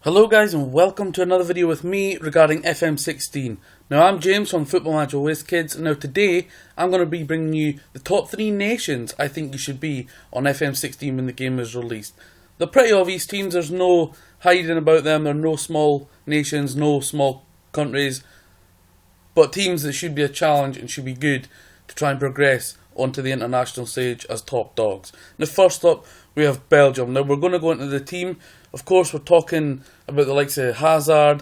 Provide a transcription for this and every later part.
Hello guys and welcome to another video with me regarding FM16. Now I'm James from Football Manager Whizzkids. Now today I'm going to be bringing you the top 3 nations I think you should be on FM16 when the game is released. They're pretty obvious teams, there's no hiding about them, there are no small nations, no small countries, but teams that should be a challenge and should be good to try and progress onto the international stage as top dogs. Now first up we have Belgium. Now we're going to go into the team. Of course we're talking about the likes of Hazard,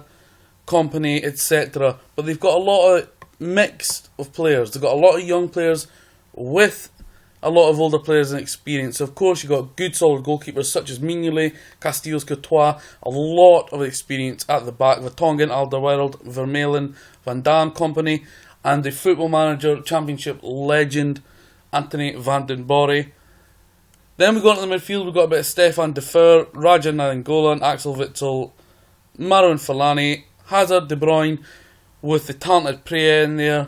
Company, etc. But they've got a lot of mix of players. They've got a lot of young players with a lot of older players and experience. So of course you've got good solid goalkeepers such as Mignolet, Casteels, Courtois, a lot of experience at the back. Vertonghen, Alderweireld, Vermeulen, Van Dam, Company, and the Football Manager Championship legend Anthony van den Borre. Then we go into the midfield, we've got a bit of Stefan De Boer, Raja Nainggolan, Axel Witsel, Marouane Fellaini, Hazard, De Bruyne, with the talented Pré in there,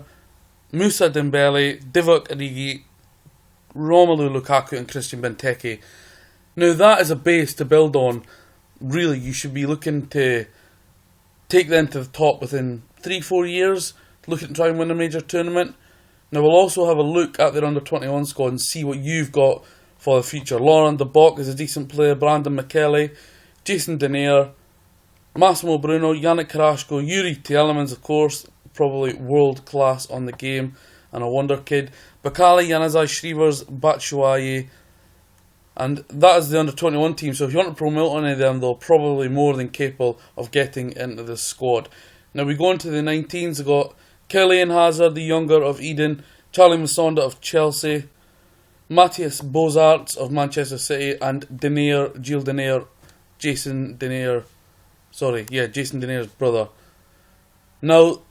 Moussa Dembele, Divock Origi, Romelu Lukaku and Christian Benteke. Now that is a base to build on. Really, you should be looking to take them to the top within 3-4 years, looking to try and win a major tournament. Now we'll also have a look at their under-21 squad and see what you've got for the future. Laurent de Bock is a decent player, Brandon McKelly, Jason Denayer, Massimo Bruno, Yannick Carrasco, Yuri Tielemans, of course, probably world class on the game and a wonder kid, Bakali, Januzaj, Shrivers, Batshuayi, and that is the under-21 team. So if you want to promote any of them, they're probably more than capable of getting into the squad. Now we go into the 19s. We've got Kylian Hazard, the younger of Eden, Charlie Musonda of Chelsea, Matthias Bozarts of Manchester City, and Gilles Denayer, Jason Denayer's brother. Now,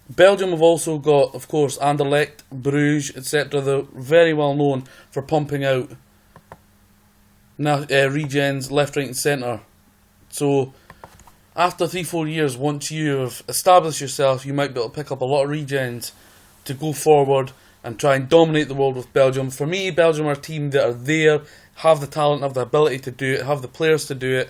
Belgium have also got, of course, Anderlecht, Bruges, etc. They're very well known for pumping out regens left, right and centre. So, after 3-4 years, once you've established yourself, you might be able to pick up a lot of regens to go forward and try and dominate the world with Belgium. For me, Belgium are a team that are there, have the talent, have the ability to do it, have the players to do it.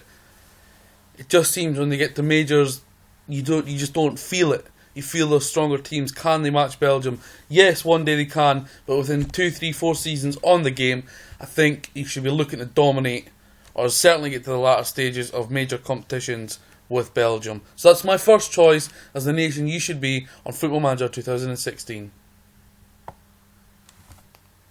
It just seems when they get to majors, you just don't feel it. You feel those stronger teams. Can they match Belgium? Yes, one day they can, but within 2, 3, 4 seasons on the game, I think you should be looking to dominate, or certainly get to the latter stages of major competitions with Belgium. So that's my first choice as the nation you should be on Football Manager 2016.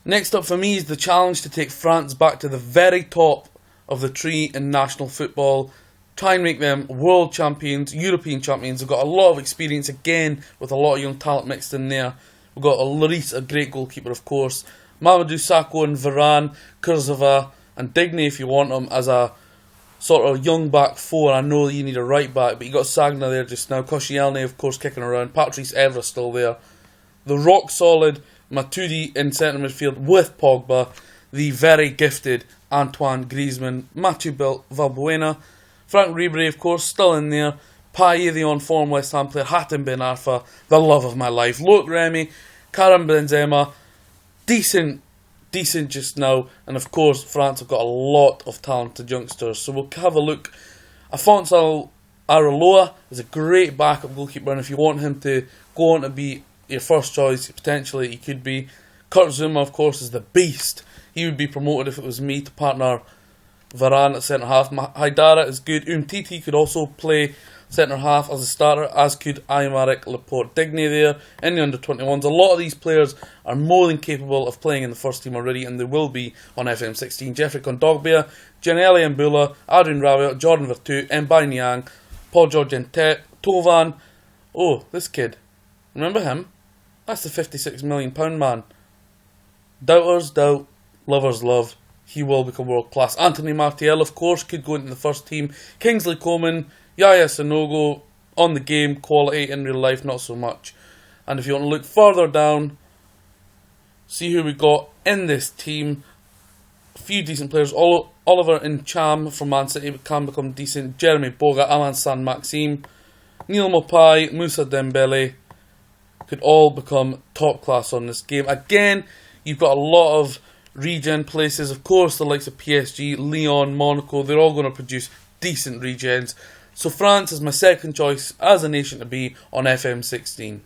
Next up for me is the challenge to take France back to the very top of the tree in national football. Try and make them world champions, European champions. They've got a lot of experience again with a lot of young talent mixed in there. We've got Lloris, a great goalkeeper of course, Mamadou Sakho and Varane, Kurzawa and Digne if you want him as a sort of young back four. I know you need a right back, but you got Sagna there just now, Koscielny of course kicking around, Patrice Evra still there. The rock solid Matuidi in centre midfield with Pogba, the very gifted Antoine Griezmann, Mathieu Valbuena, Franck Ribéry of course still in there, Payet the on form West Ham player, Hatem Ben Arfa, the love of my life, Loic Remy, Karim Benzema, decent just now, and of course France have got a lot of talented youngsters. So we'll have a look. Afonso Areola is a great backup goalkeeper, and if you want him to go on to be your first choice, potentially he could be. Kurt Zouma of course is the beast. He would be promoted if it was me to partner Varane at centre half. Haidara is good. Umtiti could also play centre half as a starter, as could Aymeric Laporte. Digne there in the under-21s. A lot of these players are more than capable of playing in the first team already, and they will be on FM16. Jeffrey Kondogbia, Gianelli Mbula, Adrien Rabiot, Jordan Vertu, Mbaye Niang, Paul George Ntep, Tovan. Oh, this kid. Remember him? That's the £56 million man. Doubters doubt, lovers love. He will become world class. Anthony Martial, of course, could go into the first team. Kingsley Coman, Yaya Sanogo, on the game, quality, in real life, not so much. And if you want to look further down, see who we got in this team. A few decent players. Oliver Ncham from Man City can become decent. Jeremy Boga, Aman San Maxime, Neil Mopai, Moussa Dembele could all become top class on this game. Again, you've got a lot of regen places. Of course, the likes of PSG, Lyon, Monaco, they're all going to produce decent regens. So France is my second choice as a nation to be on FM16.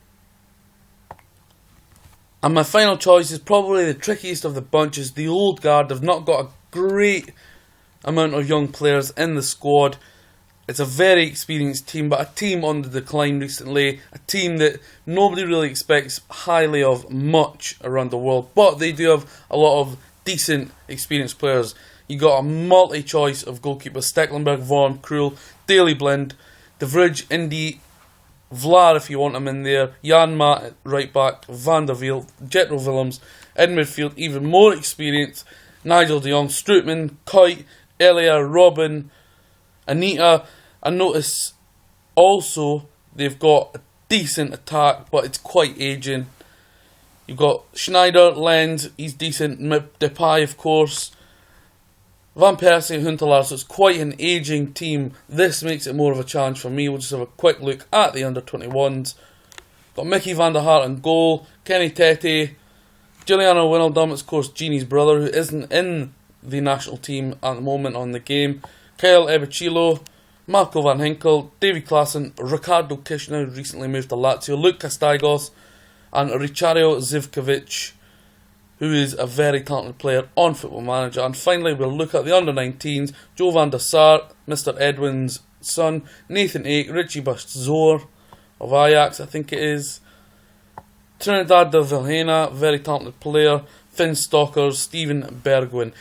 And my final choice is probably the trickiest of the bunch. Is the old guard. They've not got a great amount of young players in the squad. It's a very experienced team, but a team on the decline recently. A team that nobody really expects highly of much around the world. But they do have a lot of decent, experienced players. You got a multi-choice of goalkeepers: Stecklenburg, Vaughan, Krul, Daley Blind, De Vrij, Indy, Vlaar if you want him in there, Janma at right back, Van der Wiel, Jetro Willems in midfield, even more experienced: Nigel de Jong, Strootman, Kuyt, Elia, Robin, Anita. I notice also they've got a decent attack, but it's quite aging. You've got Schneider, Lenz, he's decent, Depay of course, Van Persie, Huntelaar, so it's quite an aging team. This makes it more of a challenge for me. We'll just have a quick look at the under-21s. Got Mickey van der Hart in goal, Kenny Tete, Giuliano Wijnaldum, of course Genie's brother, who isn't in the national team at the moment on the game, Kyle Ebicillo, Marco van Hinkel, Davy Klaassen, Ricardo Kishner, who recently moved to Lazio, Luke Castigos, and Richario Zivkovic, who is a very talented player on Football Manager. And finally, we'll look at the under-19s, Joe van der Sar, Mr. Edwin's son, Nathan Ake, Richie Bastzoor of Ajax, I think it is, Trinidad de Vilhena, very talented player, Finn Stockers, Steven Bergwijn,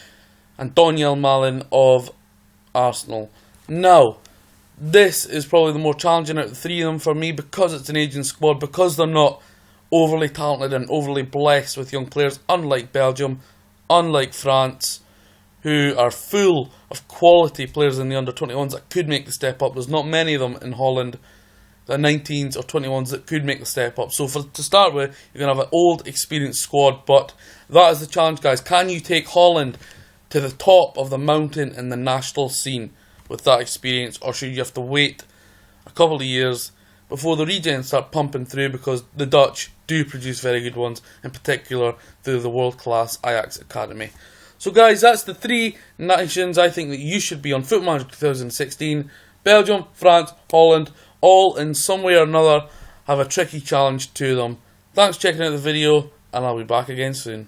and Daniel Malin of Arsenal. Now, this is probably the more challenging out of the three of them for me, because it's an aging squad, because they're not overly talented and overly blessed with young players, unlike Belgium, unlike France, who are full of quality players in the under-21s that could make the step up. There's not many of them in Holland, the 19s or 21s, that could make the step up. So to start with, you're going to have an old, experienced squad, but that is the challenge, guys. Can you take Holland to the top of the mountain in the national scene with that experience, or should you have to wait a couple of years before the regens start pumping through, because the Dutch do produce very good ones, in particular through the world-class Ajax Academy. So guys, that's the three nations I think that you should be on Football Manager 2016. Belgium, France, Holland, all in some way or another have a tricky challenge to them. Thanks for checking out the video, and I'll be back again soon.